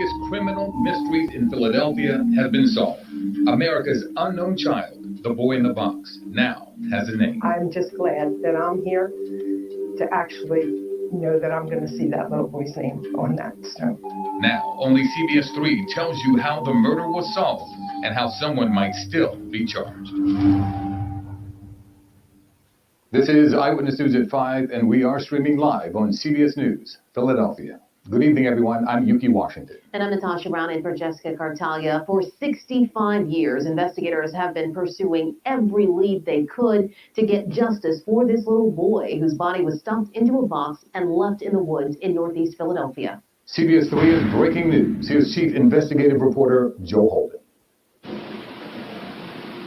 biggest criminal mysteries in Philadelphia have been solved. America's unknown child, the boy in the box, now has a name. I'm just glad that I'm here to actually know that I'm going to see that little boy's name on that stone. Now, only CBS 3 tells you how the murder was solved and how someone might still be charged. This is Eyewitness News at 5, and we are streaming live on CBS News, Philadelphia. Good evening, everyone. I'm Yuki Washington. And I'm Natasha Brown in for Jessica Cartalia. For 65 years, investigators have been pursuing every lead they could to get justice for this little boy whose body was stuffed into a box and left in the woods in Northeast Philadelphia. CBS 3 is breaking news. Here's Chief Investigative Reporter Joe Holden.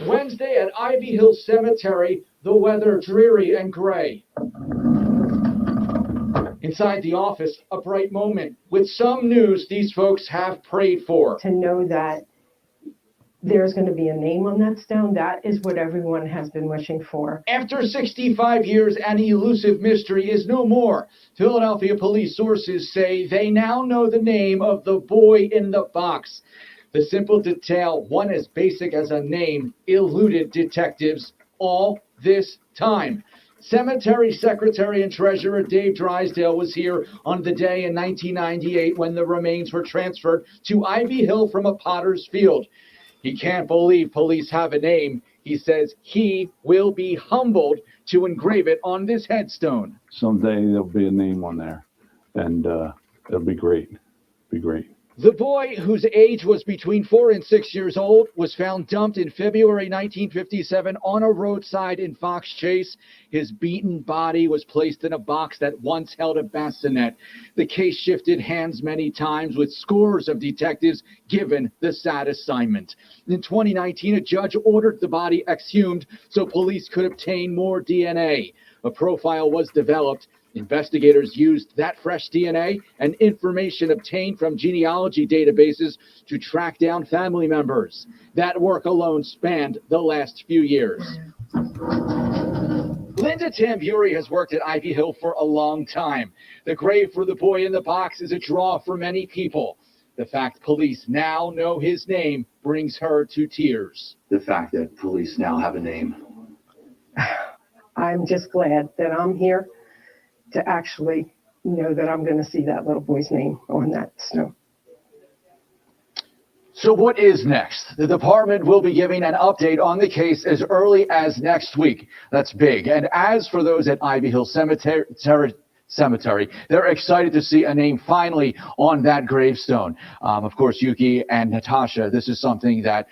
Wednesday at Ivy Hill Cemetery, the weather dreary and gray. Inside the office, a bright moment with some news these folks have prayed for. To know that there's going to be a name on that stone, that is what everyone has been wishing for. After 65 years, an elusive mystery is no more. Philadelphia police sources say they now know the name of the boy in the box. The simple detail, one as basic as a name, eluded detectives all this time. Cemetery Secretary and Treasurer Dave Drysdale was here on the day in 1998 when the remains were transferred to Ivy Hill from a potter's field. He can't believe police have a name. He says he will be humbled to engrave it on this headstone. Someday there'll be a name on there, and it'll be great. Be great. The boy, whose age was between 4 and 6 years old, was found dumped in February 1957 on a roadside in Fox Chase. His beaten body was placed in a box that once held a bassinet. The case shifted hands many times, with scores of detectives given the sad assignment. In 2019, a judge ordered the body exhumed so police could obtain more DNA. A profile was developed. Investigators used that fresh DNA and information obtained from genealogy databases to track down family members. That work alone spanned the last few years. Linda Tamburi has worked at Ivy Hill for a long time. The grave for the boy in the box is a draw for many people. The fact police now know his name brings her to tears. The fact that police now have a name. I'm just glad that I'm here to actually know that I'm going to see that little boy's name on that stone. So what is next? The department will be giving an update on the case as early as next week. That's big. And as for those at Ivy Hill Cemetery, they're excited to see a name finally on that gravestone. Of course, Yuki and Natasha, this is something that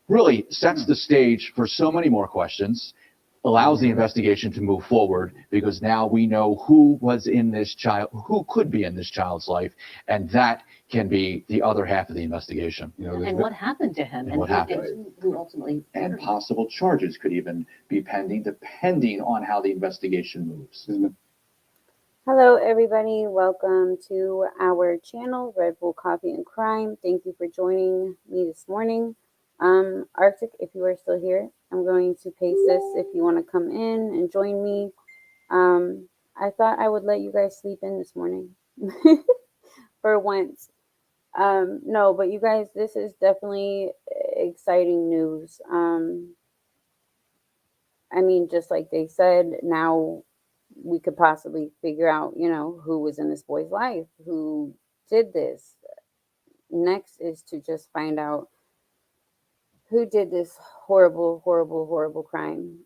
really sets the stage for so many more questions, allows the investigation to move forward, because now we know who was in this child, who could be in this child's life, and that can be the other half of the investigation. You know, and what happened to him, and what happened, who ultimately, and possible charges could even be pending, depending on how the investigation moves. Hello, everybody. Welcome to our channel, Red Bull Coffee and Crime. Thank you for joining me this morning. Arctic, if you are still here, I'm going to paste this if you want to come in and join me. I thought I would let you guys sleep in this morning for once. No, but you guys, this is definitely exciting news. I mean, just like they said, now we could possibly figure out, you know, who was in this boy's life, who did this. Next is to just find out who did this horrible, horrible, horrible crime.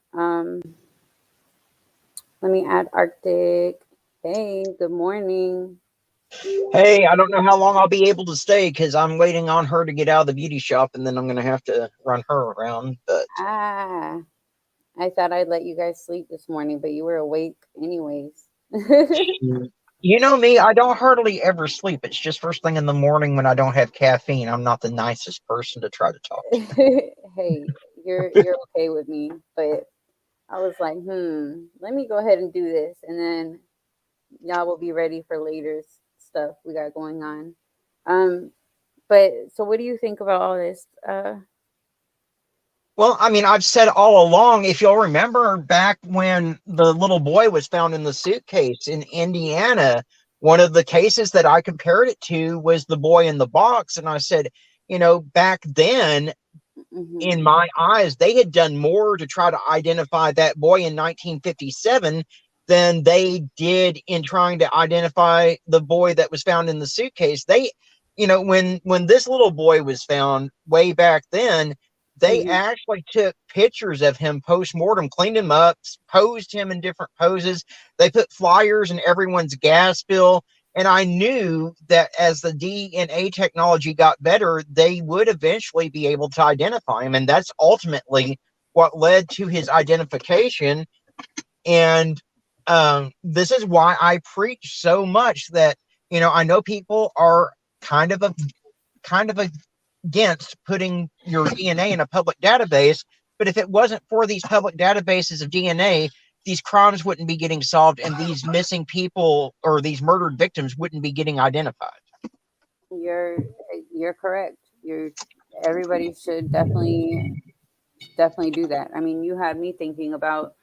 Let me add Arctic. Hey, good morning. Hey, I don't know how long I'll be able to stay because I'm waiting on her to get out of the beauty shop, and then I'm going to have to run her around. But I thought I'd let you guys sleep this morning, but you were awake anyways. you know me, I don't hardly ever sleep. It's just first thing in the morning when I don't have caffeine. I'm not the nicest person to try to talk to. Hey, you're okay with me, but I was like, let me go ahead and do this, and then y'all will be ready for later stuff we got going on. But so what do you think about all this? Well, I mean, I've said all along, if you'll remember back when the little boy was found in the suitcase in Indiana, one of the cases that I compared it to was the boy in the box. And I said, back then, Mhm. in my eyes, they had done more to try to identify that boy in 1957 than they did in trying to identify the boy that was found in the suitcase. They, when this little boy was found way back then, they Mhm. actually took pictures of him post-mortem, cleaned him up, posed him in different poses. They put flyers in everyone's gas bill. And I knew that as the DNA technology got better, they would eventually be able to identify him. And that's ultimately what led to his identification. And this is why I preach so much that, I know people are kind of against putting your DNA in a public database. But if it wasn't for these public databases of DNA, these crimes wouldn't be getting solved, and these missing people or these murdered victims wouldn't be getting identified. You're correct. Everybody should definitely do that. I mean, you had me thinking about,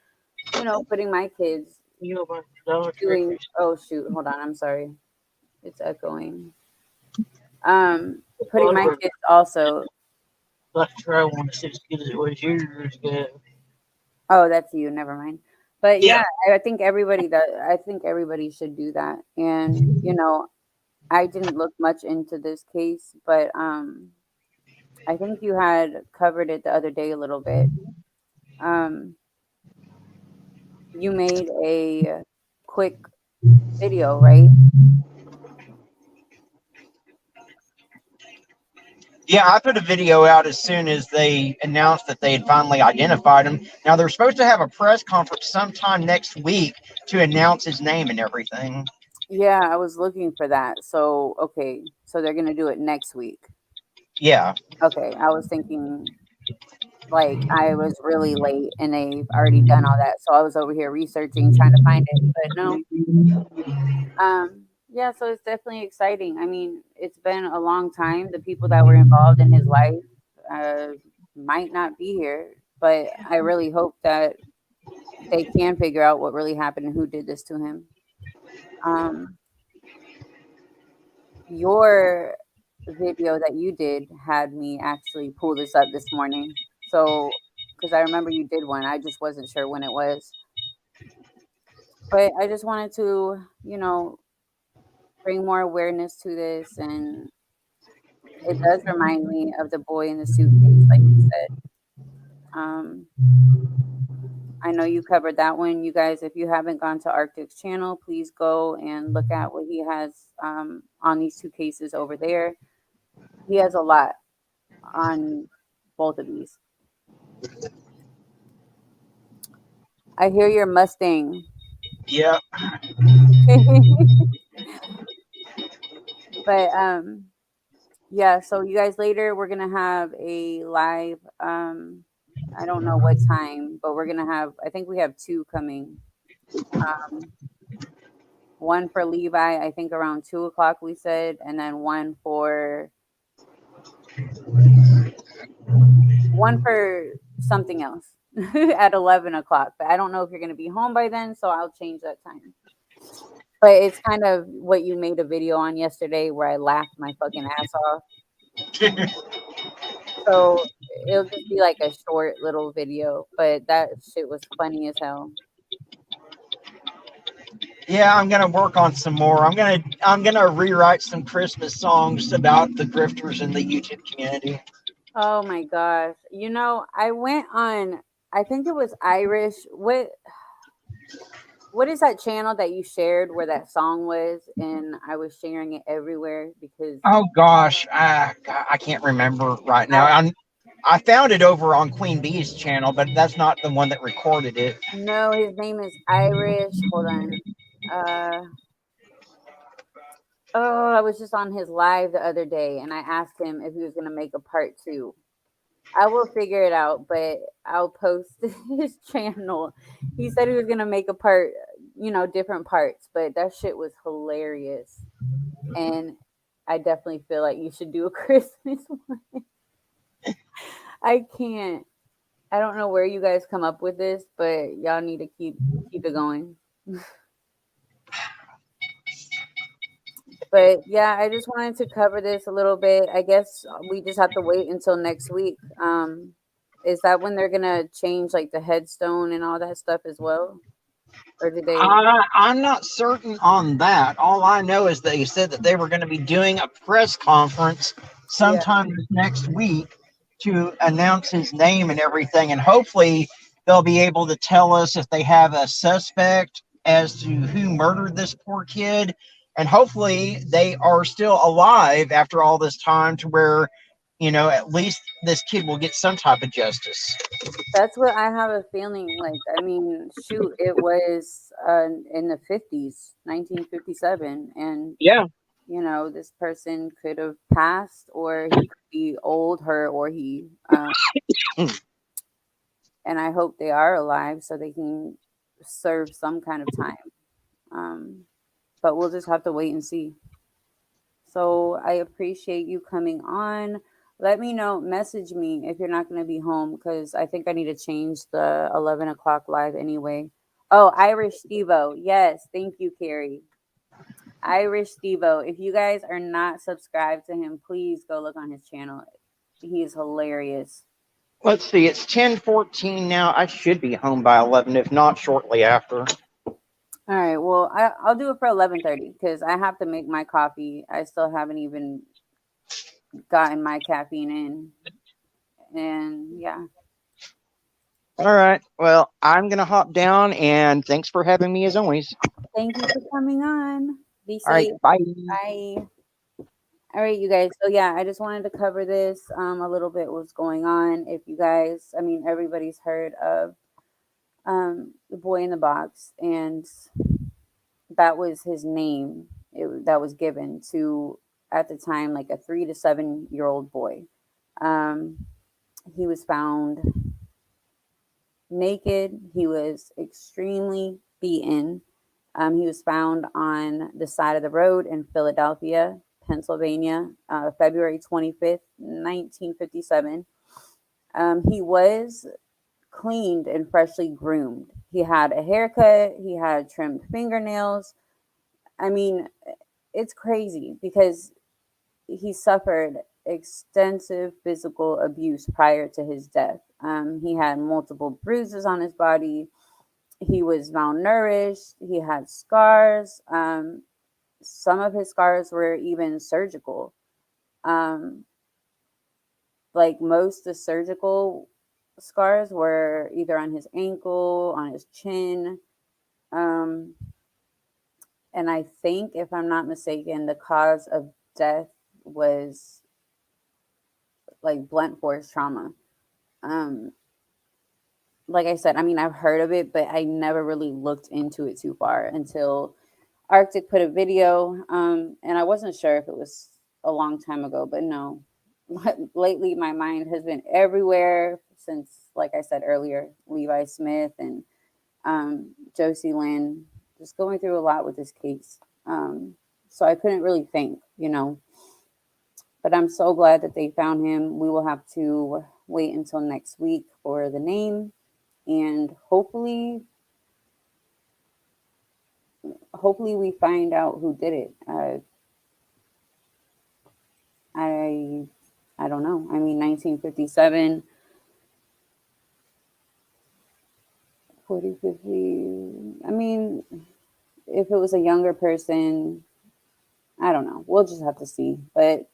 putting my kids doing. Oh shoot, hold on. I'm sorry. It's echoing. Putting my kids also. Oh, that's you. Never mind. But yeah, I think everybody should do that. And I didn't look much into this case, but I think you had covered it the other day a little bit. You made a quick video, right? Yeah, I put a video out as soon as they announced that they had finally identified him. Now, they're supposed to have a press conference sometime next week to announce his name and everything. Yeah, I was looking for that. So, okay. So they're going to do it next week. Yeah. Okay. I was thinking like I was really late and they've already done all that. So I was over here researching, trying to find it, but no. Yeah, so it's definitely exciting. I mean, it's been a long time. The people that were involved in his life might not be here, but I really hope that they can figure out what really happened and who did this to him. Your video that you did had me actually pull this up this morning. So, because I remember you did one, I just wasn't sure when it was. But I just wanted to, bring more awareness to this. And it does remind me of the boy in the suitcase, like you said. I know you covered that one. You guys, if you haven't gone to Arctic's channel, please go and look at what he has on these two cases over there. He has a lot on both of these. I hear your Mustang. Yeah. But yeah, so you guys, later we're gonna have a live I don't know what time, but we're gonna have, I think we have two coming. One for Levi, I think around 2:00 we said, and then one for something else at 11:00. But I don't know if you're gonna be home by then, so I'll change that time. But it's kind of what you made a video on yesterday where I laughed my fucking ass off. So it'll just be like a short little video, but that shit was funny as hell. Yeah, I'm gonna work on some more. I'm gonna rewrite some Christmas songs about the grifters in the YouTube community. Oh my gosh. I went on, I think it was Irish. What is that channel that you shared where that song was? And I was sharing it everywhere because. Oh gosh, I can't remember right now. I found it over on Queen Bee's channel, but that's not the one that recorded it. No, his name is Irish. Hold on. I was just on his live the other day and I asked him if he was going to make a part 2. I will figure it out, but I'll post his channel. He said he was going to make a part, different parts, but that shit was hilarious. And I definitely feel like you should do a Christmas one. I can't. I don't know where you guys come up with this, but y'all need to keep it going. But yeah, I just wanted to cover this a little bit. I guess we just have to wait until next week. Is that when they're gonna change like the headstone and all that stuff as well? Or did they? I'm not certain on that. All I know is they said that they were going to be doing a press conference Yeah. sometime this next week to announce his name and everything. And hopefully they'll be able to tell us if they have a suspect as to who murdered this poor kid. And hopefully they are still alive after all this time to where, at least this kid will get some type of justice. That's what I have a feeling like. I mean, shoot, it was in the 50s, 1957, and Yeah. this person could have passed, or he could be old, hurt, or he. And I hope they are alive so they can serve some kind of time. But we'll just have to wait and see. So I appreciate you coming on. Let me know, message me if you're not going to be home, because I think I need to change the 11 o'clock live anyway. Oh, Irish Stevo. Yes. Thank you, Carrie. Irish Stevo. If you guys are not subscribed to him, please go look on his channel. He is hilarious. Let's see, it's 10:14 now. I should be home by 11, if not shortly after. All right. Well, I'll do it for 11:30 because I have to make my coffee. I still haven't even gotten my caffeine in. And yeah. All right. Well, I'm going to hop down, and thanks for having me as always. Thank you for coming on. Be safe. All right. Bye. Bye. All right, you guys. So yeah, I just wanted to cover this a little bit, what's going on. If you guys, I mean, everybody's heard of the boy in the box, and that was his name. That was given to, at the time, like a 3 to 7 year old boy. He was found naked. He was extremely beaten. He was found on the side of the road in Philadelphia, Pennsylvania, February 25th, 1957. He was cleaned and freshly groomed. He had a haircut. He had trimmed fingernails. I mean, it's crazy because he suffered extensive physical abuse prior to his death. He had multiple bruises on his body. He was malnourished. He had scars. Some of his scars were even surgical. Like most of the surgical scars were either on his ankle, on his chin. And I think, if I'm not mistaken, the cause of death was like blunt force trauma. Like I said, I mean, I've heard of it, but I never really looked into it too far until Arctic put a video. And I wasn't sure if it was a long time ago, but no. Lately, my mind has been everywhere since, like I said earlier, Levi Smith and Josie Lynn, just going through a lot with this case. So I couldn't really think, but I'm so glad that they found him. We will have to wait until next week for the name, and hopefully we find out who did it. I don't know. I mean, 1957, 40, 50. I mean, if it was a younger person, I don't know. We'll just have to see. But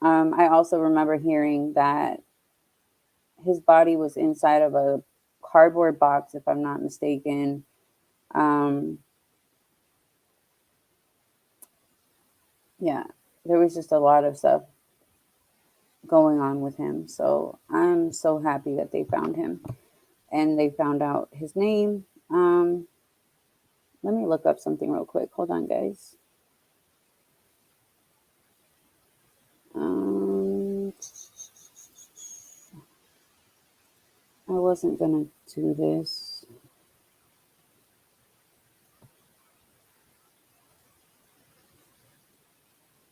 I also remember hearing that his body was inside of a cardboard box, if I'm not mistaken. Yeah, there was just a lot of stuff going on with him. So I'm so happy that they found him and they found out his name. Let me look up something real quick. Hold on, guys. I wasn't gonna do this.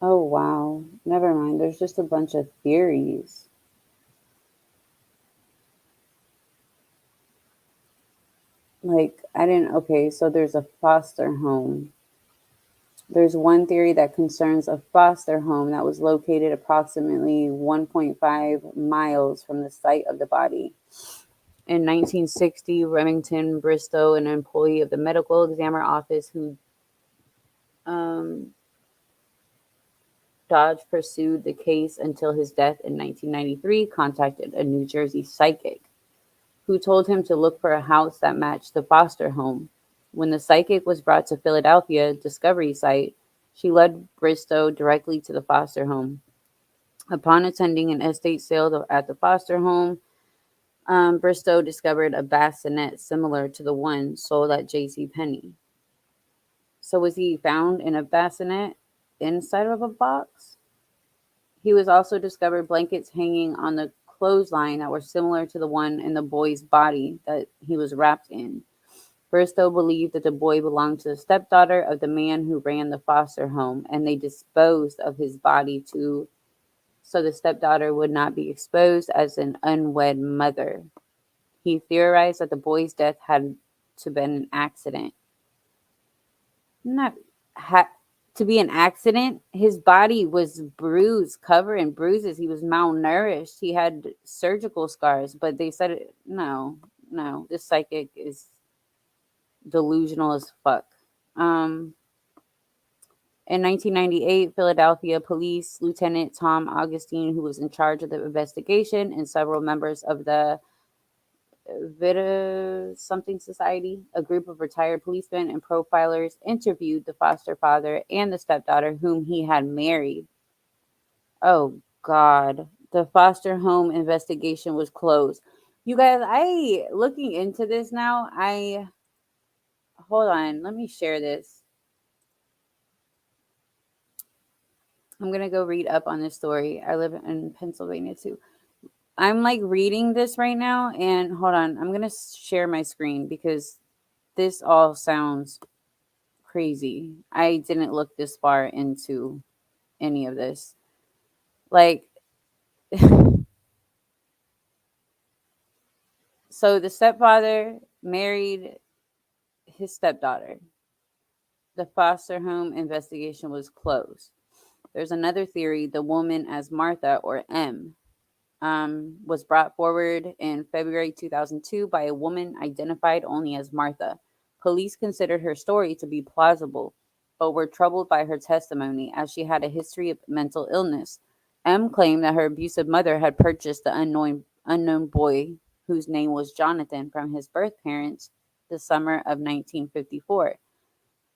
Oh, wow. Never mind. There's just a bunch of theories. Like, okay, so there's a foster home. There's one theory that concerns a foster home that was located approximately 1.5 miles from the site of the body. In 1960, Remington Bristow, an employee of the medical examiner office who Dodge pursued the case until his death in 1993, contacted a New Jersey psychic who told him to look for a house that matched the foster home. When the psychic was brought to Philadelphia Discovery site, she led Bristow directly to the foster home. Upon attending an estate sale at the foster home, Bristow discovered a bassinet similar to the one sold at J.C. Penney. So was he found in a bassinet inside of a box? He was also discovered blankets hanging on the clothesline that were similar to the one in the boy's body that he was wrapped in. Bristow believed that the boy belonged to the stepdaughter of the man who ran the foster home, and they disposed of his body so the stepdaughter would not be exposed as an unwed mother. He theorized that the boy's death had to been an accident. To be an accident, his body was bruised, covered in bruises. He was malnourished. He had surgical scars, but they said, no, this psychic is delusional as fuck. In 1998, Philadelphia Police Lieutenant Tom Augustine, who was in charge of the investigation, and several members of the Vita Something Society, a group of retired policemen and profilers, interviewed the foster father and the stepdaughter whom he had married. Oh, God. The foster home investigation was closed. You guys, looking into this now, hold on, let me share this. I'm going to go read up on this story. I live in Pennsylvania too. I'm like reading this right now, and hold on, I'm going to share my screen because this all sounds crazy. I didn't look this far into any of this. Like, so the stepfather married his stepdaughter. The foster home investigation was closed. There's another theory, the woman as Martha, or M, was brought forward in February 2002 by a woman identified only as Martha. Police considered her story to be plausible, but were troubled by her testimony as she had a history of mental illness. M claimed that her abusive mother had purchased the unknown boy, whose name was Jonathan, from his birth parents the summer of 1954.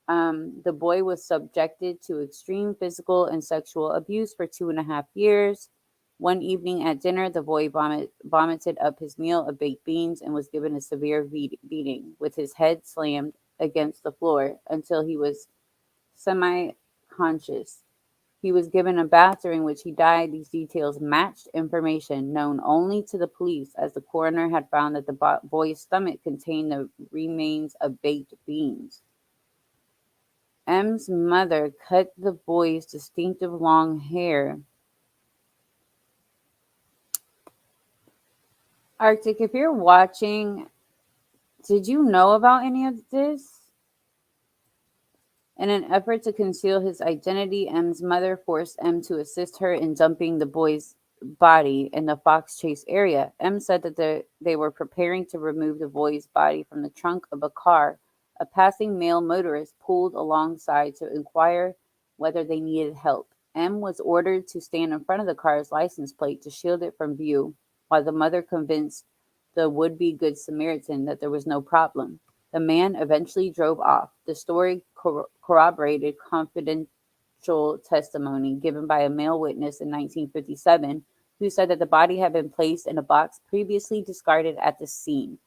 The boy was subjected to extreme physical and sexual abuse for 2.5 years. One evening at dinner, the boy vomited up his meal of baked beans and was given a severe beating, with his head slammed against the floor until he was semi-conscious. He was given a bath during which he died. These details matched information known only to the police, as the coroner had found that the boy's stomach contained the remains of baked beans. M's mother cut the boy's distinctive long hair. Arctic, if you're watching, did you know about any of this? In an effort to conceal his identity, M's mother forced M to assist her in dumping the boy's body in the Fox Chase area. M said that they were preparing to remove the boy's body from the trunk of a car. A passing male motorist pulled alongside to inquire whether they needed help. M was ordered to stand in front of the car's license plate to shield it from view, while the mother convinced the would-be Good Samaritan that there was no problem. The man eventually drove off. The story corroborated confidential testimony given by a male witness in 1957 who said that the body had been placed in a box previously discarded at the scene.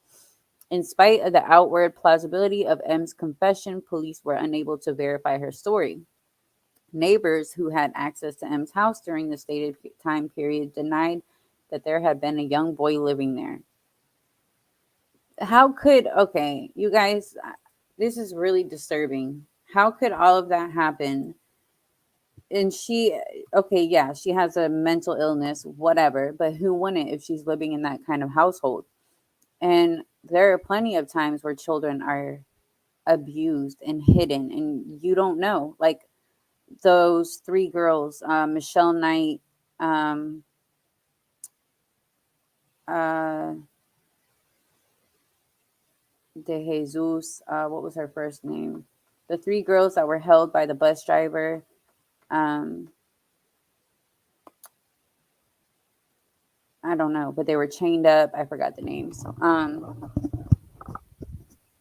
In spite of the outward plausibility of M's confession, police were unable to verify her story. Neighbors who had access to M's house during the stated time period denied that there had been a young boy living there. Okay, you guys, this is really disturbing. How could all of that happen? And she has a mental illness, whatever, but who wouldn't if she's living in that kind of household? And there are plenty of times where children are abused and hidden, and you don't know. Like, those three girls, Michelle Knight, uh, De Jesus, what was her first name? The three girls that were held by the bus driver. I don't know, but they were chained up. I forgot the names.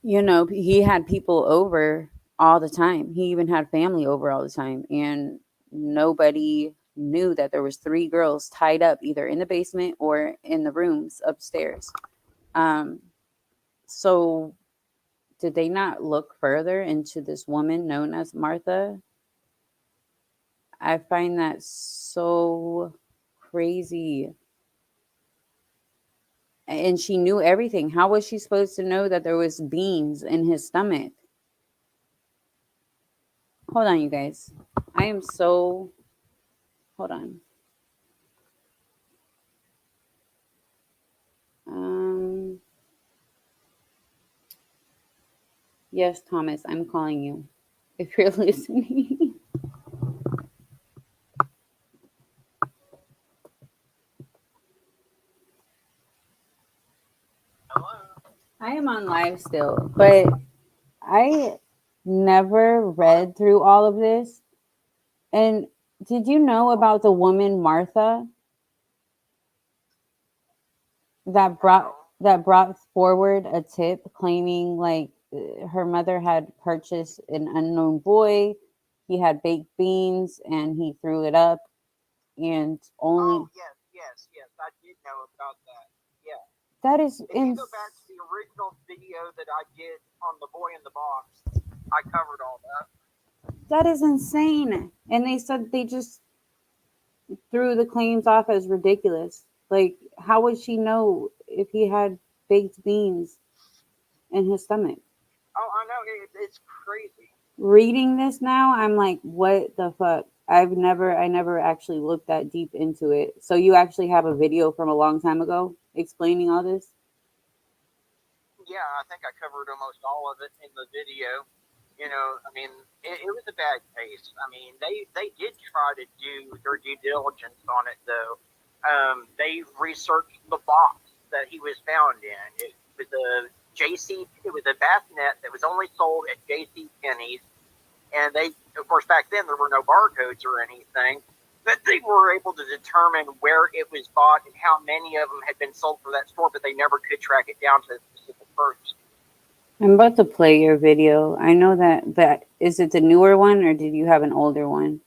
You know, he had people over all the time. He even had family over all the time, and nobody knew that there was three girls tied up either in the basement or in the rooms upstairs. So did they not look further into this woman known as Martha? I find that so crazy. And she knew everything. How was she supposed to know that there was beans in his stomach? Hold on, you guys. I am so... Hold on. Yes, Thomas, I'm calling you. If you're listening. I am on live still, but I never read through all of this. And did you know about the woman Martha that brought forward a tip claiming like her mother had purchased an unknown boy. He had baked beans and he threw it up, and only Oh, yes, I did know about that. Yeah. that is If you go back to the original video that I did on the boy in the box, I covered all that. that is insane. And they said they just threw the claims off as ridiculous. Like, how would she know if he had baked beans in his stomach? Oh, I know, it's crazy. Reading this now, I'm like, what the fuck? I never actually looked that deep into it. So you actually have a video from a long time ago explaining all this? Yeah, I think I covered almost all of it in the video. You know, I mean, it was a bad case. I mean, they did try to do their due diligence on it, though. They researched the box that he was found in. It was a bath net that was only sold at J.C. Penney's, and they, of course, back then there were no barcodes or anything, but they were able to determine where it was bought and how many of them had been sold for that store, but they never could track it down to a specific person. I'm about to play your video. I know that is it the newer one or did you have an older one?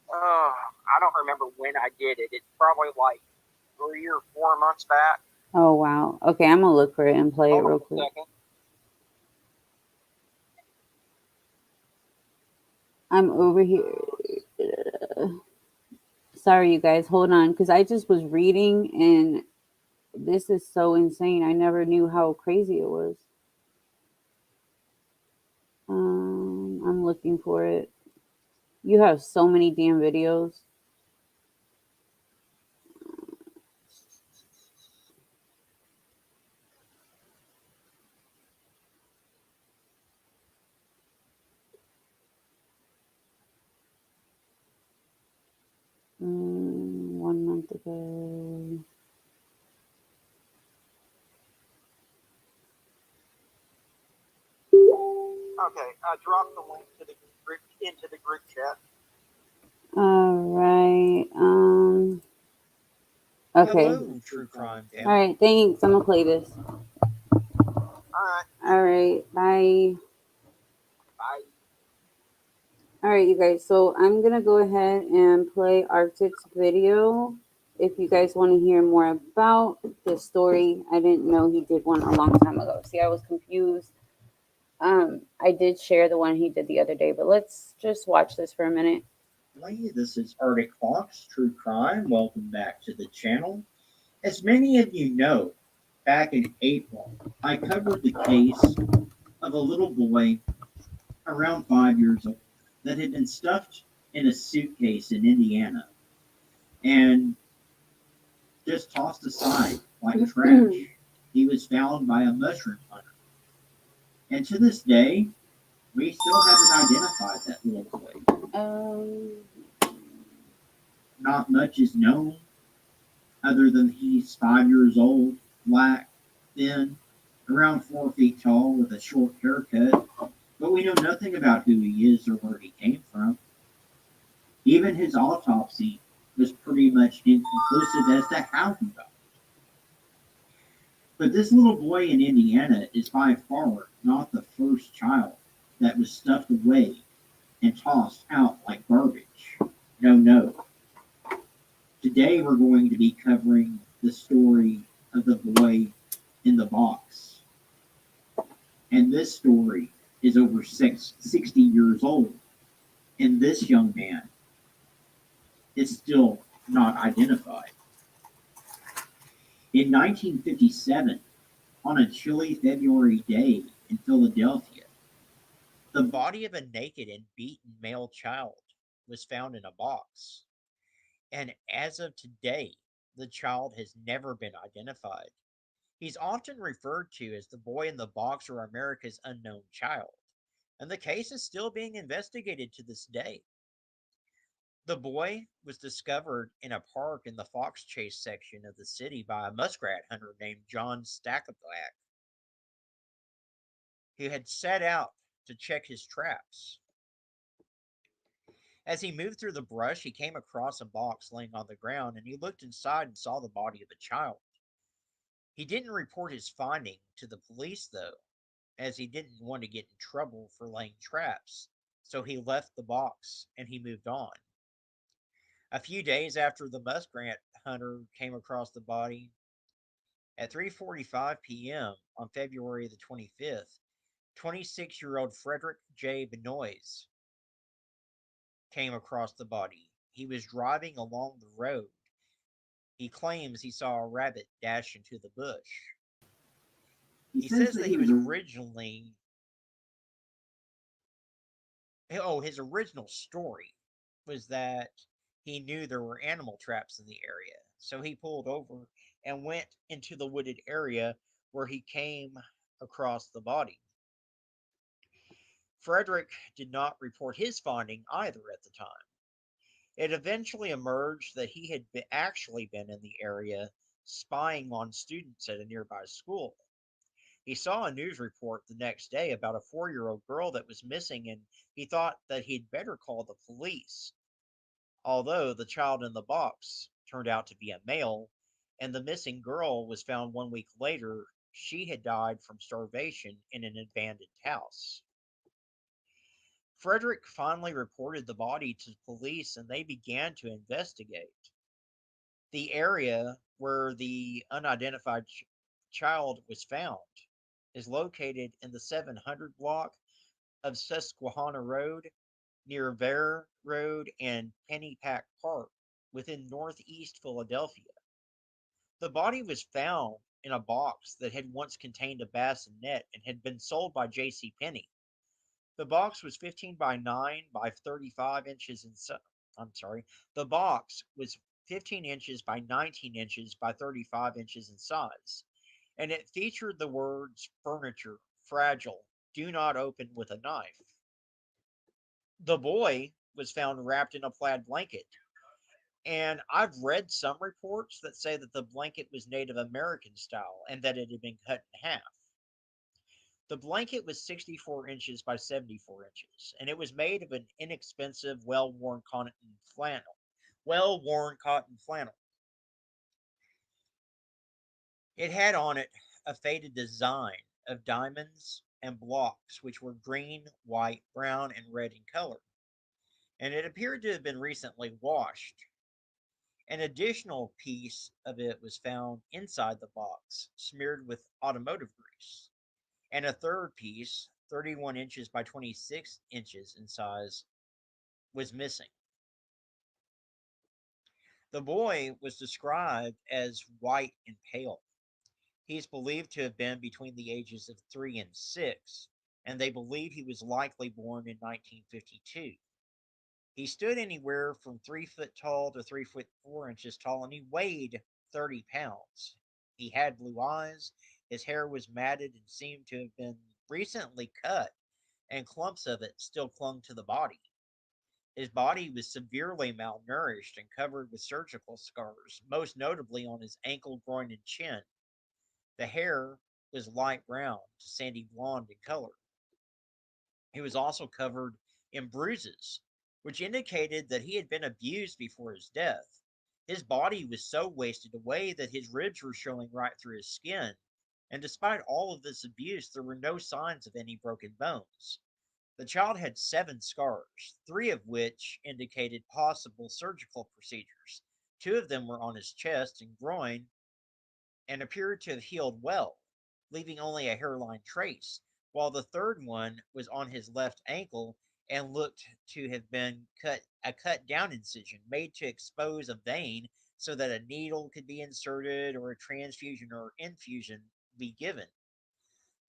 I don't remember when I did it. It's probably like 3 or 4 months back. Oh wow. Okay, I'm gonna look for it and play it real quick. Second. I'm over here. Sorry, you guys. Hold on, because I just was reading and this is so insane. I never knew how crazy it was. I'm looking for it. You have so many damn videos. One month ago. Okay, I dropped the link to the group into the group chat. All right. Okay. Hello, True Crime Family. All right. Thanks. I'm gonna play this. All right. Bye. Bye. All right, you guys. So I'm gonna go ahead and play Arctic's video. If you guys want to hear more about this story, I didn't know he did one a long time ago. See, I was confused. I did share the one he did the other day, but let's just watch this for a minute. This is Arctic Fox, True Crime. Welcome back to the channel. As many of you know, back in April, I covered the case of a little boy around 5 years old that had been stuffed in a suitcase in Indiana and just tossed aside like trash. He was found by a mushroom hunter. And to this day, We still haven't identified that little boy. Not much is known other than he's 5 years old, black, thin, around 4 feet tall with a short haircut, but we know nothing about who he is or where he came from. Even his autopsy was pretty much inconclusive as to how he died. But this little boy in Indiana is by far not the first child that was stuffed away and tossed out like garbage. No, no. Today we're going to be covering the story of the boy in the box. And this story is over 60 years old. And this young man is still not identified. In 1957, on a chilly February day in Philadelphia, the body of a naked and beaten male child was found in a box. And as of today, the child has never been identified. He's often referred to as the boy in the box or America's unknown child, and the case is still being investigated to this day. The boy was discovered in a park in the Fox Chase section of the city by a muskrat hunter named John Stackelback, who had set out to check his traps. As he moved through the brush, he came across a box laying on the ground, and he looked inside and saw the body of a child. He didn't report his finding to the police, though, as he didn't want to get in trouble for laying traps, so he left the box and he moved on. A few days after the muskrat hunter came across the body, at 3:45 p.m. on February the 25th, 26-year-old Frederick J. Benoist came across the body. He was driving along the road. He claims he saw a rabbit dash into the bush. He says that he was originally... Oh, his original story was that he knew there were animal traps in the area. So he pulled over and went into the wooded area where he came across the body. Frederick did not report his finding either at the time. It eventually emerged that he had actually been in the area spying on students at a nearby school. He saw a news report the next day about a 4-year-old girl that was missing, and he thought that he'd better call the police. Although the child in the box turned out to be a male, and the missing girl was found 1 week later, she had died from starvation in an abandoned house. Frederick finally reported the body to the police, and they began to investigate. The area where the unidentified child was found is located in the 700 block of Susquehanna Road, near Vere Road and Pennypack Park, within northeast Philadelphia. The body was found in a box that had once contained a bassinet and had been sold by J.C. Penney. The box was 15 by 9 by 35 inches in the box was 15 inches by 19 inches by 35 inches in size, and it featured the words "furniture, fragile, do not open with a knife." The boy was found wrapped in a plaid blanket, and I've read some reports that say that the blanket was Native American style and that it had been cut in half. The blanket was 64 inches by 74 inches, and it was made of an inexpensive, well-worn cotton flannel. It had on it a faded design of diamonds and blocks, which were green, white, brown, and red in color, and it appeared to have been recently washed. An additional piece of it was found inside the box, smeared with automotive grease, and a third piece, 31 inches by 26 inches in size, was missing. The boy was described as white and pale. He is believed to have been between the ages of 3 and 6, and they believe he was likely born in 1952. He stood anywhere from 3 foot tall to 3 foot 4 inches tall, and he weighed 30 pounds. He had blue eyes, his hair was matted and seemed to have been recently cut, and clumps of it still clung to the body. His body was severely malnourished and covered with surgical scars, most notably on his ankle, groin, and chin. The hair was light brown to sandy blonde in color. He was also covered in bruises, which indicated that he had been abused before his death. His body was so wasted away that his ribs were showing right through his skin, and despite all of this abuse, there were no signs of any broken bones. The child had 7 scars, 3 of which indicated possible surgical procedures. 2 of them were on his chest and groin and appeared to have healed well, leaving only a hairline trace, while the third one was on his left ankle and looked to have been a cut down incision made to expose a vein so that a needle could be inserted or a transfusion or infusion be given.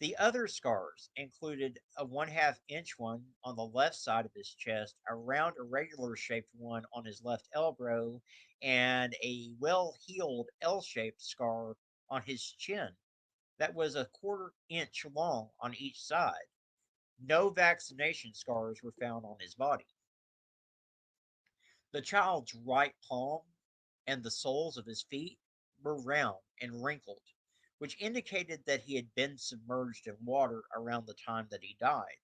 The other scars included a 1/2 inch one on the left side of his chest, a round irregular shaped one on his left elbow, and a well healed L shaped scar on his chin that was a 1/4 inch long on each side. No vaccination scars were found on his body. The child's right palm and the soles of his feet were round and wrinkled, which indicated that he had been submerged in water around the time that he died.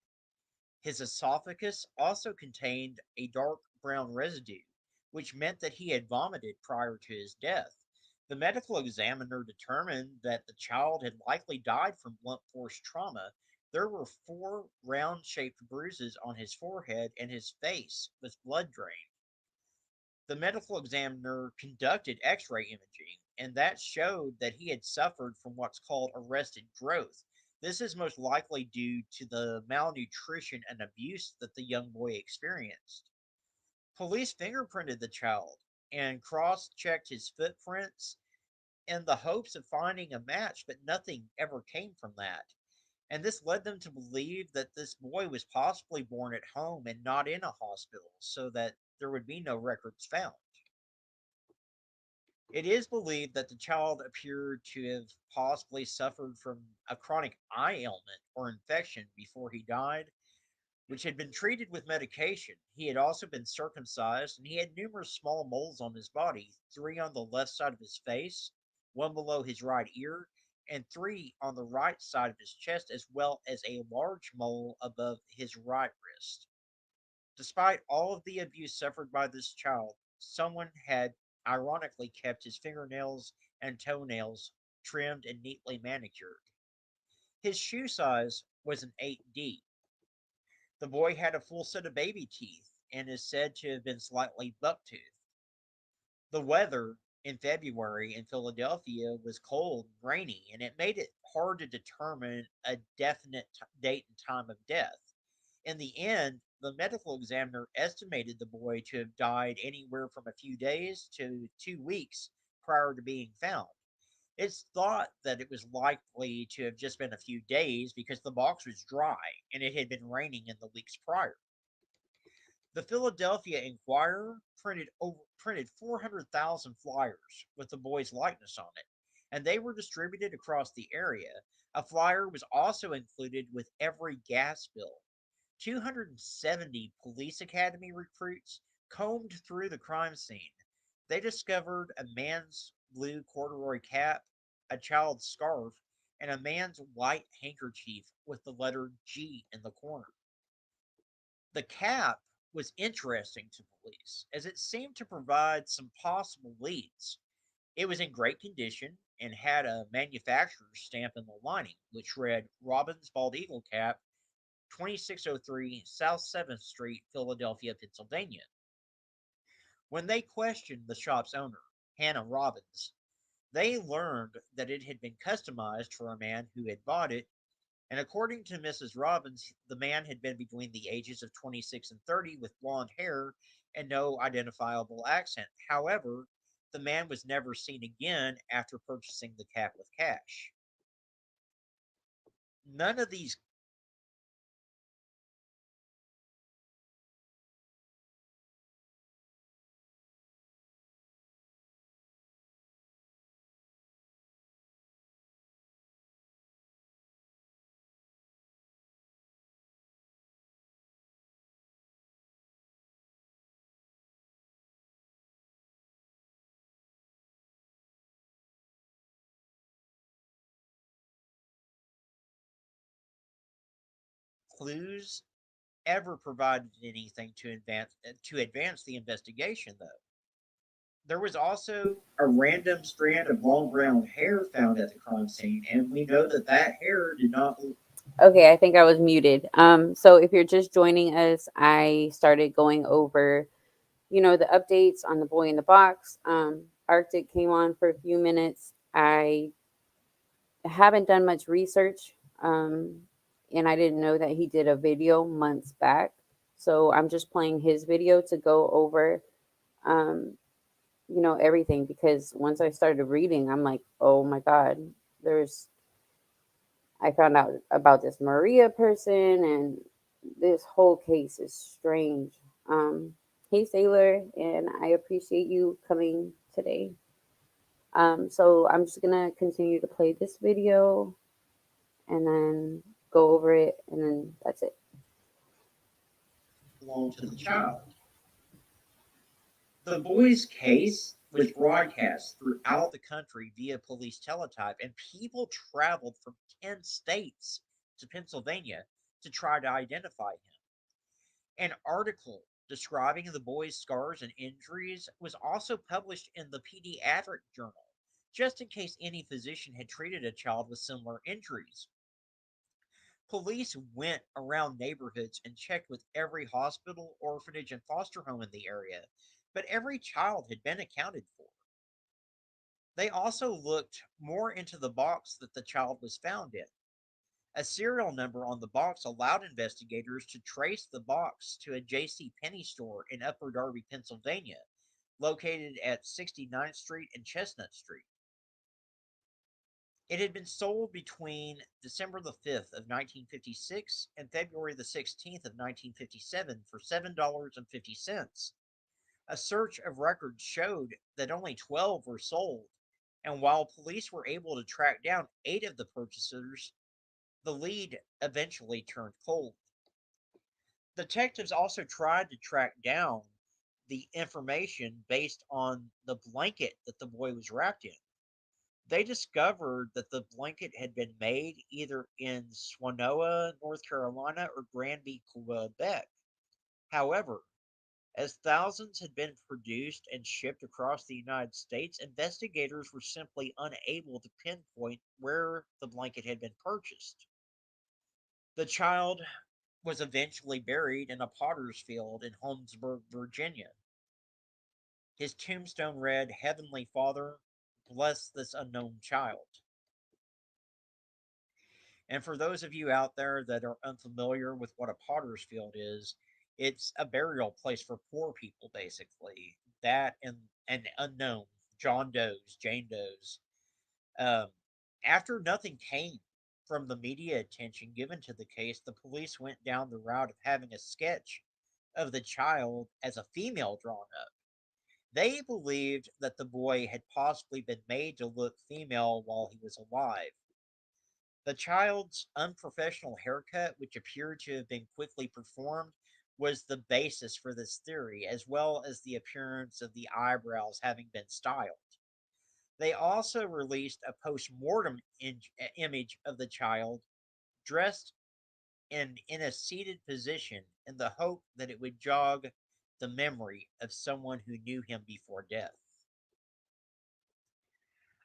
His esophagus also contained a dark brown residue, which meant that he had vomited prior to his death. The medical examiner determined that the child had likely died from blunt force trauma. There were 4 round-shaped bruises on his forehead, and his face was blood drained. The medical examiner conducted x ray imaging, and that showed that he had suffered from what's called arrested growth. This is most likely due to the malnutrition and abuse that the young boy experienced. Police fingerprinted the child and cross checked his footprints in the hopes of finding a match, but nothing ever came from that. And this led them to believe that this boy was possibly born at home and not in a hospital, so that there would be no records found. It is believed that the child appeared to have possibly suffered from a chronic eye ailment or infection before he died, which had been treated with medication. He had also been circumcised, and he had numerous small moles on his body, 3 on the left side of his face, 1 below his right ear, and 3 on the right side of his chest, as well as a large mole above his right wrist. Despite all of the abuse suffered by this child, someone had ironically kept his fingernails and toenails trimmed and neatly manicured. His shoe size was an 8D. The boy had a full set of baby teeth and is said to have been slightly buck-toothed. The weather in February in Philadelphia was cold and rainy, and it made it hard to determine a definite date and time of death. In the end, the medical examiner estimated the boy to have died anywhere from a few days to 2 weeks prior to being found. It's thought that it was likely to have just been a few days because the box was dry and it had been raining in the weeks prior. The Philadelphia Inquirer printed 400,000 flyers with the boy's likeness on it, and they were distributed across the area. A flyer was also included with every gas bill. 270 police academy recruits combed through the crime scene. They discovered a man's blue corduroy cap, a child's scarf, and a man's white handkerchief with the letter G in the corner. The cap was interesting to police as it seemed to provide some possible leads. It was in great condition and had a manufacturer's stamp in the lining, which read Robbins Bald Eagle Cap, 2603 South 7th Street, Philadelphia, Pennsylvania. When they questioned the shop's owner, Hannah Robbins, they learned that it had been customized for a man who had bought it, and according to Mrs. Robbins, the man had been between the ages of 26 and 30 with blonde hair and no identifiable accent. However, the man was never seen again after purchasing the cap with cash. None of these clues ever provided anything to advance the investigation, though. There was also A random strand of long brown hair found at the crime scene, and we know that that hair did not. Okay, I think I was muted. So if you're just joining us, I started going over, the updates on the boy in the box. Arctic came on for a few minutes. I haven't done much research, and I didn't know that he did a video months back. So I'm just playing his video to go over, um, everything, because once I started reading, I'm like, oh my God, there's I found out about this Maria person, and this whole case is strange. Hey, Sailor, and I appreciate you coming today. So I'm just gonna continue to play this video and then go over it, and then that's it. Belonged to the child. The boy's case was broadcast throughout the country via police teletype, and people traveled from 10 states to Pennsylvania to try to identify him. An article describing the boy's scars and injuries was also published in the Pediatric Journal, just in case any physician had treated a child with similar injuries. Police went around neighborhoods and checked with every hospital, orphanage, and foster home in the area, but every child had been accounted for. They also looked more into the box that the child was found in. A serial number on the box allowed investigators to trace the box to a J.C. Penney store in Upper Darby, Pennsylvania, located at 69th Street and Chestnut Street. It had been sold between December the 5th of 1956 and February the 16th of 1957 for $7.50. A search of records showed that only 12 were sold, and while police were able to track down 8 of the purchasers, the lead eventually turned cold. Detectives also tried to track down the information based on the blanket that the boy was wrapped in. They discovered that the blanket had been made either in Swanoa, North Carolina, or Granby, Quebec. However, as thousands had been produced and shipped across the United States, investigators were simply unable to pinpoint where the blanket had been purchased. The child was eventually buried in a potter's field in Holmesburg, Virginia. His tombstone read, "Heavenly Father, bless this unknown child." And for those of you out there that are unfamiliar with what a potter's field is, it's a burial place for poor people, basically. That and unknown John Doe's, Jane Doe's. Um, After nothing came from the media attention given to the case, the police went down the route of having a sketch of the child as a female drawn up. They believed that the boy had possibly been made to look female while he was alive. The child's unprofessional haircut, which appeared to have been quickly performed, was the basis for this theory, as well as the appearance of the eyebrows having been styled. They also released a post mortem image of the child dressed in a seated position in the hope that it would jog the memory of someone who knew him before death.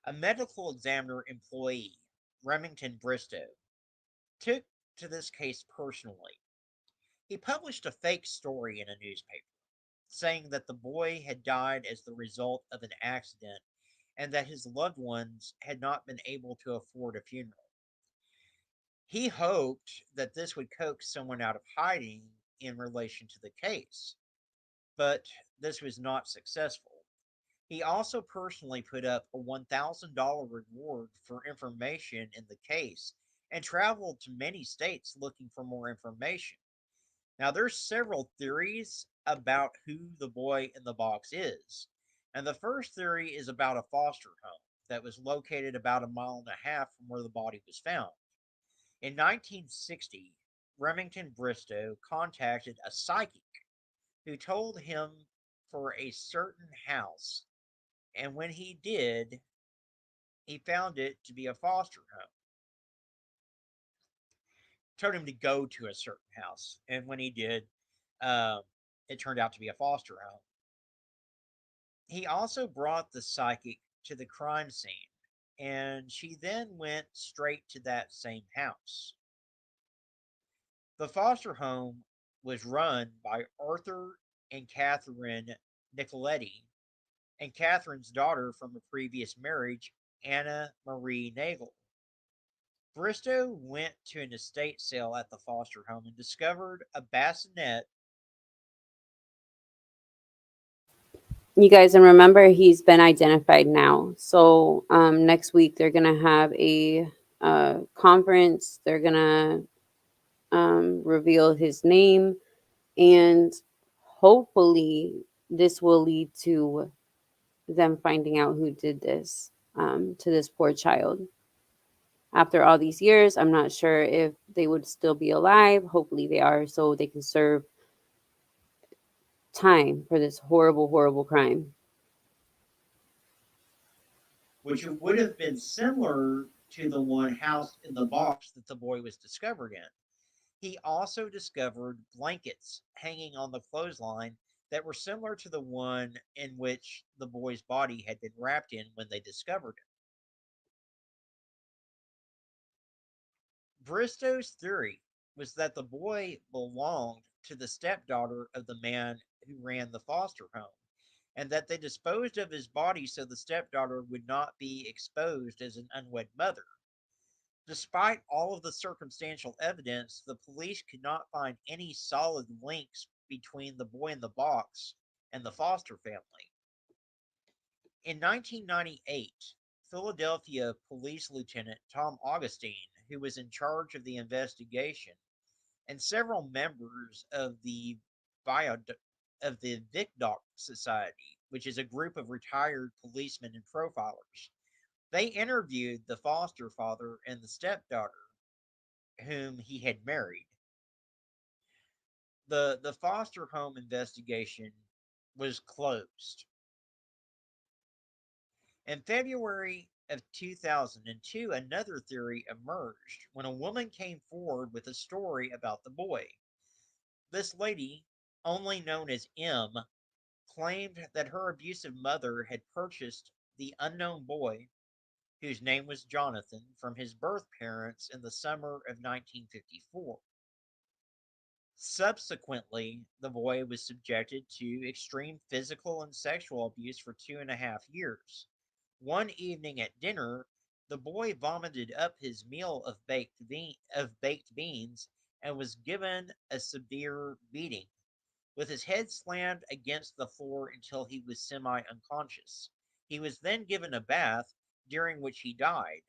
A medical examiner employee, Remington Bristow, took to this case personally. He published a fake story in a newspaper, saying that the boy had died as the result of an accident and that his loved ones had not been able to afford a funeral. He hoped that this would coax someone out of hiding in relation to the case, but this was not successful. He also personally put up a $1,000 reward for information in the case and traveled to many states looking for more information. Now, there's several theories about who the boy in the box is. And the first theory is about a foster home that was located about a mile and a half from where the body was found. In 1960, Remington Bristow contacted a psychic who told him for a certain house, and when he did, he found it to be a foster home. told him to go to a certain house. And when he did, it turned out to be a foster home. He also brought the psychic to the crime scene, and she then went straight to that same house. The foster home was run by Arthur and Catherine Nicoletti, and Catherine's daughter from a previous marriage, Anna Marie Nagel. Bristow went to an estate sale at the foster home and discovered a bassinet. You guys, and remember, he's been identified now. So next week they're gonna have a conference. They're gonna reveal his name, and hopefully this will lead to them finding out who did this to this poor child. After all these years, I'm not sure if they would still be alive. Hopefully they are, so they can serve time for this horrible, horrible crime. which would have been similar to the one housed in the box. That the boy was discovered in. He also discovered blankets hanging on the clothesline that were similar to the one in which the boy's body had been wrapped in when they discovered it. Bristow's theory was that the boy belonged to the stepdaughter of the man who ran the foster home, and that they disposed of his body so the stepdaughter would not be exposed as an unwed mother. Despite all of the circumstantial evidence, the police could not find any solid links between the boy in the box and the Foster family. In 1998, Philadelphia Police Lieutenant Tom Augustine, who was in charge of the investigation, and several members of the Vic-Doc Society, which is a group of retired policemen and profilers, they interviewed the foster father and the stepdaughter whom he had married. The foster home investigation was closed. In February of 2002, another theory emerged when a woman came forward with a story about the boy. This lady, only known as M, claimed that her abusive mother had purchased the unknown boy, whose name was Jonathan, from his birth parents in the summer of 1954. Subsequently, the boy was subjected to extreme physical and sexual abuse for 2.5 years. One evening at dinner, the boy vomited up his meal of baked beans and was given a severe beating, with his head slammed against the floor until he was semi-unconscious. He was then given a bath, during which he died.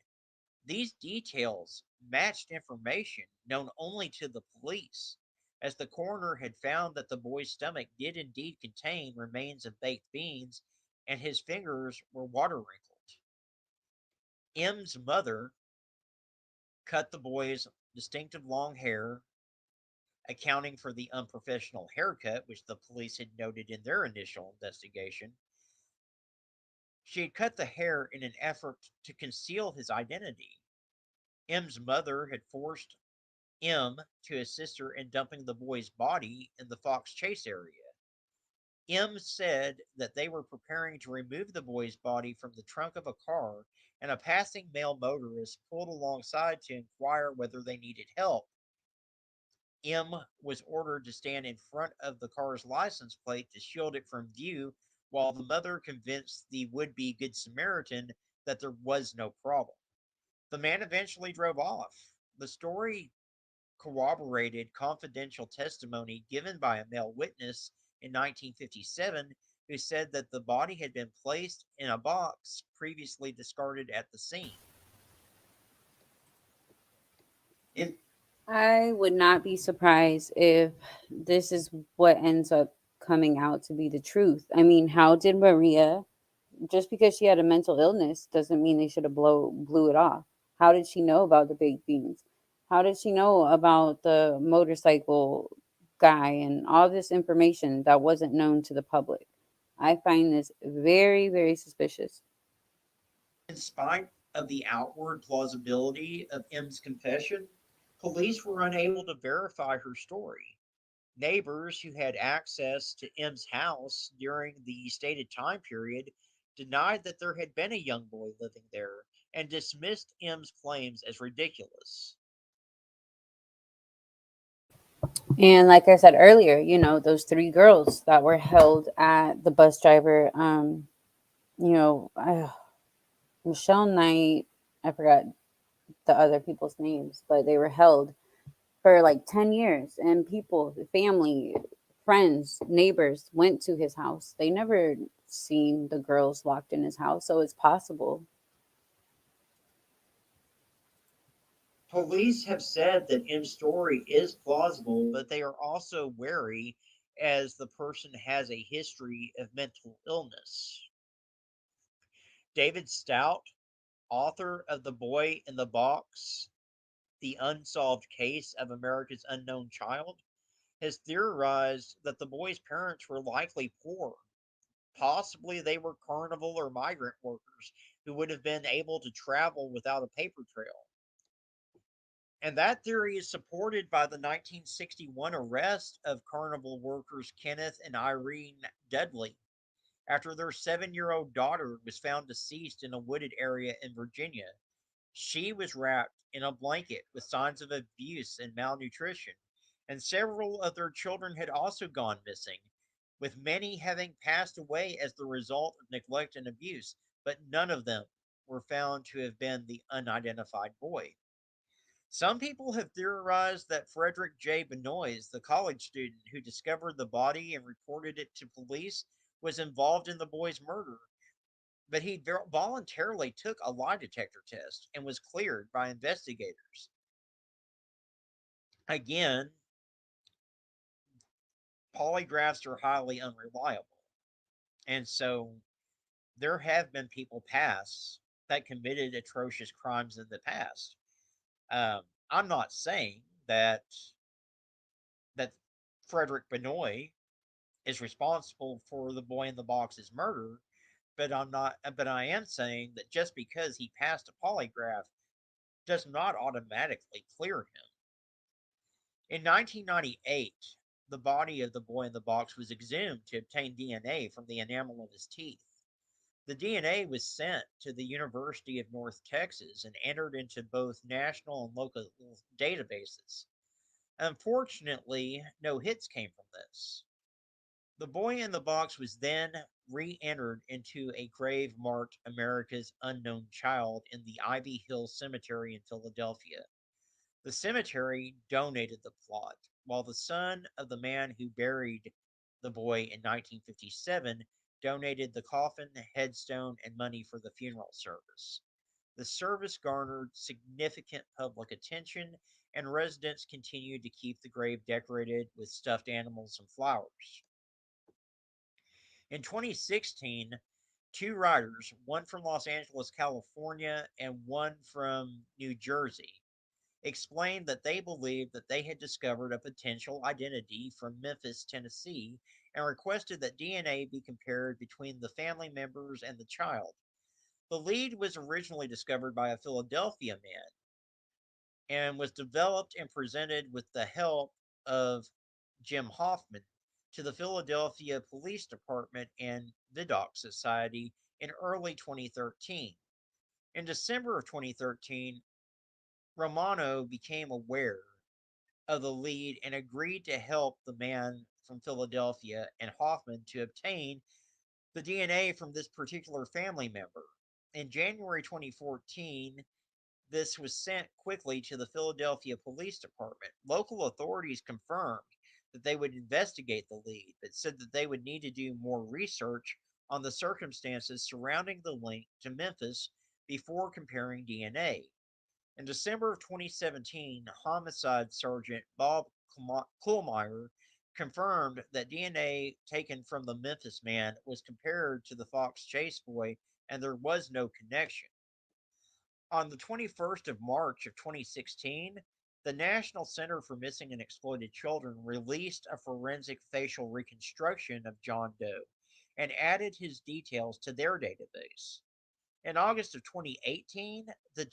These details matched information known only to the police, as the coroner had found that the boy's stomach did indeed contain remains of baked beans and his fingers were water wrinkled. M's mother cut the boy's distinctive long hair, accounting for the unprofessional haircut which the police had noted in their initial investigation. She had cut the hair in an effort to conceal his identity. M's mother had forced M to assist her in dumping the boy's body in the Fox Chase area. M said that they were preparing to remove the boy's body from the trunk of a car, and a passing male motorist pulled alongside to inquire whether they needed help. M was ordered to stand in front of the car's license plate to shield it from view, while the mother convinced the would-be Good Samaritan that there was no problem. The man eventually drove off. The story corroborated confidential testimony given by a male witness in 1957 who said that the body had been placed in a box previously discarded at the scene. I would not be surprised if this is what ends up coming out to be the truth. I mean, how did Maria, just because she had a mental illness doesn't mean they should have blew it off. How did she know about the baked beans? How did she know about the motorcycle guy and all this information that wasn't known to the public? I find this very, very suspicious. In spite of the outward plausibility of M's confession, Police were unable to verify her story. Neighbors who had access to M's house during the stated time period denied that there had been a young boy living there and dismissed M's claims as ridiculous. And like I said earlier, those three girls that were held at the bus driver, you know, Michelle Knight, I forgot the other people's names, but they were held for like 10 years. And people, family, friends, neighbors went to his house. They never seen the girls locked in his house. So it's possible. Police have said that M's story is plausible, but they are also wary as the person has a history of mental illness. David Stout, author of The Boy in the Box, The Unsolved Case of America's Unknown Child, has theorized that the boy's parents were likely poor. Possibly they were carnival or migrant workers who would have been able to travel without a paper trail. And that theory is supported by the 1961 arrest of carnival workers Kenneth and Irene Dudley after their 7-year-old daughter was found deceased in a wooded area in Virginia. She was wrapped in a blanket with signs of abuse and malnutrition, and several of their children had also gone missing, with many having passed away as the result of neglect and abuse, but none of them were found to have been the unidentified boy. Some people have theorized that Frederick J. Benoist, the college student who discovered the body and reported it to police, was involved in the boy's murder, but he voluntarily took a lie detector test and was cleared by investigators. Again, polygraphs are highly unreliable. And so there have been people past that committed atrocious crimes in the past. I'm not saying that Frederick Benoit is responsible for the boy in the box's murder, but I am saying that just because he passed a polygraph does not automatically clear him. In 1998, the body of the boy in the box was exhumed to obtain DNA from the enamel of his teeth. The DNA was sent to the University of North Texas and entered into both national and local databases. Unfortunately, no hits came from this. The boy in the box was then re entered into a grave marked America's Unknown Child in the Ivy Hill Cemetery in Philadelphia. The cemetery donated the plot, while the son of the man who buried the boy in 1957 donated the coffin, headstone, and money for the funeral service. The service garnered significant public attention, and residents continued to keep the grave decorated with stuffed animals and flowers. In 2016, two writers, one from Los Angeles, California, and one from New Jersey, explained that they believed that they had discovered a potential identity from Memphis, Tennessee, and requested that DNA be compared between the family members and the child. The lead was originally discovered by a Philadelphia man and was developed and presented with the help of Jim Hoffman to the Philadelphia Police Department and Vidocq Society in early 2013. In December of 2013, Romano became aware of the lead and agreed to help the man from Philadelphia and Hoffman to obtain the DNA from this particular family member. In January 2014, this was sent quickly to the Philadelphia Police Department. Local authorities confirmed that they would investigate the lead, but said that they would need to do more research on the circumstances surrounding the link to Memphis before comparing DNA. In December of 2017, Homicide Sergeant Bob Kuhlmeyer confirmed that DNA taken from the Memphis man was compared to the Fox Chase boy, and there was no connection. On the 21st of March of 2016, the National Center for Missing and Exploited Children released a forensic facial reconstruction of John Doe and added his details to their database. In August of 2018, the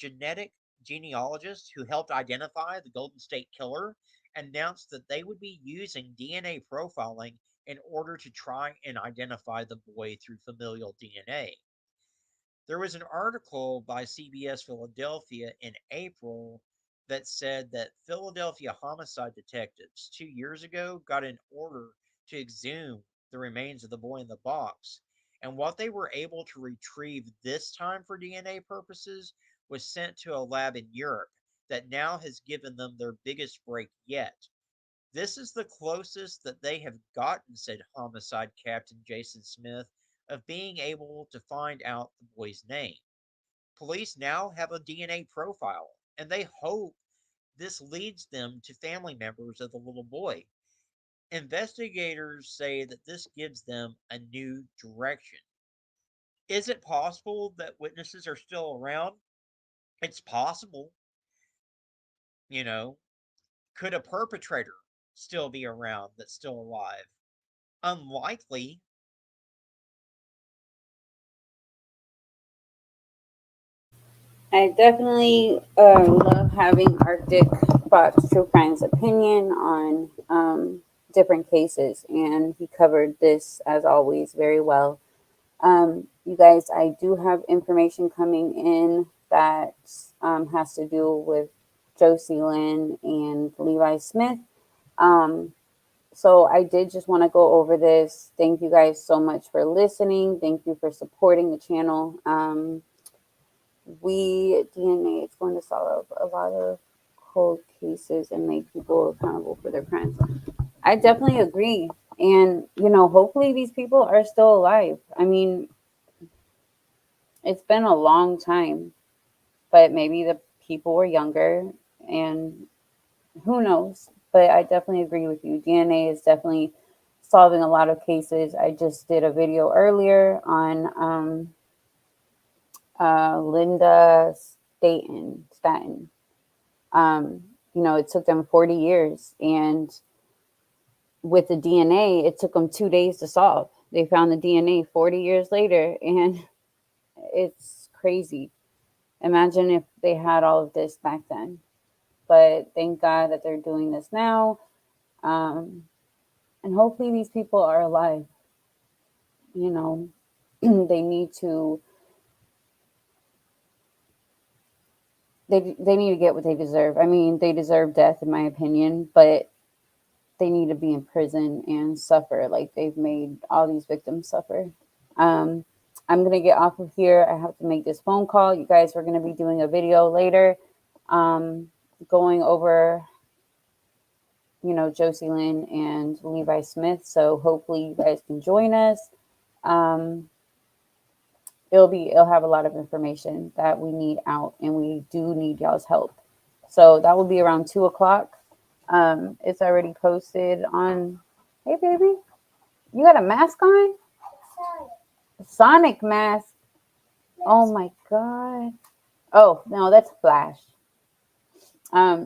genealogists who helped identify the Golden State Killer announced that they would be using DNA profiling in order to try and identify the boy through familial DNA. There was an article by CBS Philadelphia in April that said that Philadelphia homicide detectives 2 years ago got an order to exhume the remains of the boy in the box. And what they were able to retrieve this time for DNA purposes was sent to a lab in Europe that now has given them their biggest break yet. This is the closest that they have gotten, said homicide captain Jason Smith, of being able to find out the boy's name. Police now have a DNA profile, and they hope this leads them to family members of the little boy. Investigators say that this gives them a new direction. Is it possible that witnesses are still around? It's possible. You know, could a perpetrator still be around that's still alive? Unlikely. I definitely love having Arctic Fox True Crime's opinion on different cases, and he covered this, as always, very well. You guys, I do have information coming in that has to do with Josie Lynn and Levi Smith. So I did just want to go over this. Thank you guys so much for listening. Thank you for supporting the channel. DNA is going to solve a lot of cold cases and make people accountable for their crimes. I definitely agree. And, you know, hopefully these people are still alive. I mean, it's been a long time, but maybe the people were younger and who knows? But I definitely agree with you. DNA is definitely solving a lot of cases. I just did a video earlier on Linda Staten. You know, it took them 40 years, and with the DNA, it took them 2 days to solve. They found the DNA 40 years later, and it's crazy. Imagine if they had all of this back then. But thank God that they're doing this now. And hopefully these people are alive. You know, they need to they need to get what they deserve. I mean, they deserve death in my opinion, but they need to be in prison and suffer like they've made all these victims suffer. I'm going to get off of here. I have to make this phone call. You guys are going to be doing a video later going over, you know, Josie Lynn and Levi Smith. So hopefully you guys can join us. It'll have a lot of information that we need out, and we do need y'all's help. So that will be around 2:00. It's already posted on. Hey, baby, you got a mask on? Sonic mask. Oh my God. Oh no, that's Flash.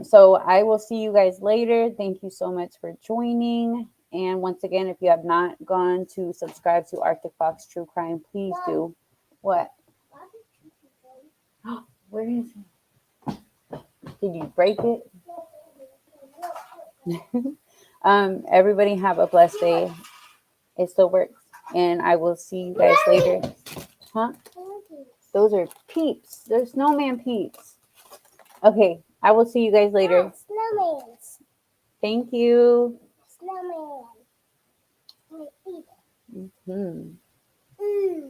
So I will see you guys later. Thank you so much for joining. And once again, if you have not gone to subscribe to Arctic Fox True Crime, please do. What? Where is it? Did you break it? Everybody have a blessed day. It still works. And I will see you guys later. Huh? Those are peeps. They're snowman peeps. Okay, I will see you guys later. Snowmans. Thank you. Snowman. Mm-hmm.